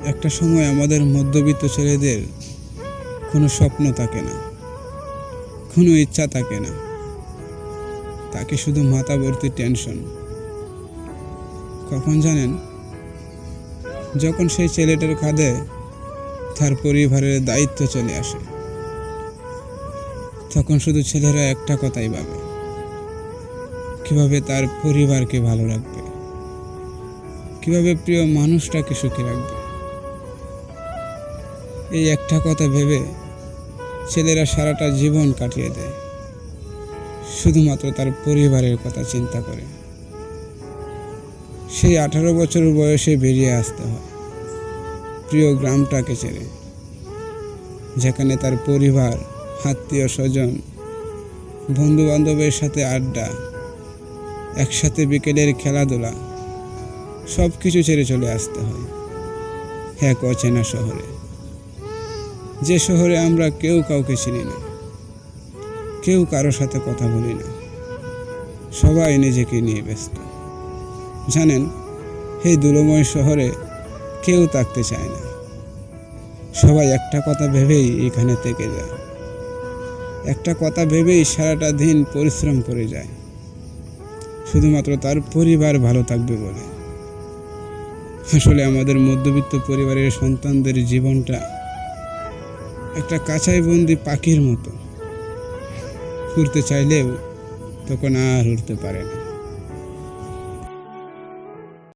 একটা সময় আমাদের মধ্যবিত্ত ছেলেদের কোনো স্বপ্ন থাকে না, কোনো ইচ্ছা থাকে না, তাকে শুধু মাথা ভর্তি টেনশন। কখন জানেন? যখন সেই ছেলেটার কাঁধে তার পরিবারের দায়িত্ব চলে আসে, তখন শুধু ছেলেরা একটা কথাই ভাবে, কিভাবে তার পরিবারকে ভালো রাখবে, কিভাবে প্রিয় মানুষটাকে সুখী রাখবে। এই একটা কথা ভেবে ছেলেরা সারাটা জীবন কাটিয়ে দেয়, শুধুমাত্র তার পরিবারের কথা চিন্তা করে। সেই 18 বছর বয়সে বেরিয়ে আসতে হয় প্রিয় গ্রামটাকে ছেড়ে, যেখানে তার পরিবার, আত্মীয় স্বজন, বন্ধু বান্ধবের সাথে আড্ডা, একসাথে বিকেলের খেলাধুলা, সব কিছু ছেড়ে চলে আসতে হয় এক অচেনা শহরে। যে শহরে আমরা কেউ কাউকে চিনি না, কেউ কারোর সাথে কথা বলি না, সবাই নিজেকে নিয়ে ব্যস্ত। জানেন, এই ধুলোময় শহরে কেউ থাকতে চায় না, সবাই একটা কথা ভেবেই এখানে থেকে যায়, একটা কথা ভেবেই সারাটা দিন পরিশ্রম করে যায়, শুধুমাত্র তার পরিবার ভালো থাকবে বলে। আসলে আমাদের মধ্যবিত্ত পরিবারের সন্তানদের জীবনটা একটা কাঁচাই বন্দি পাখির মতো, উড়তে চাইলেও তখন আর উড়তে পারে না।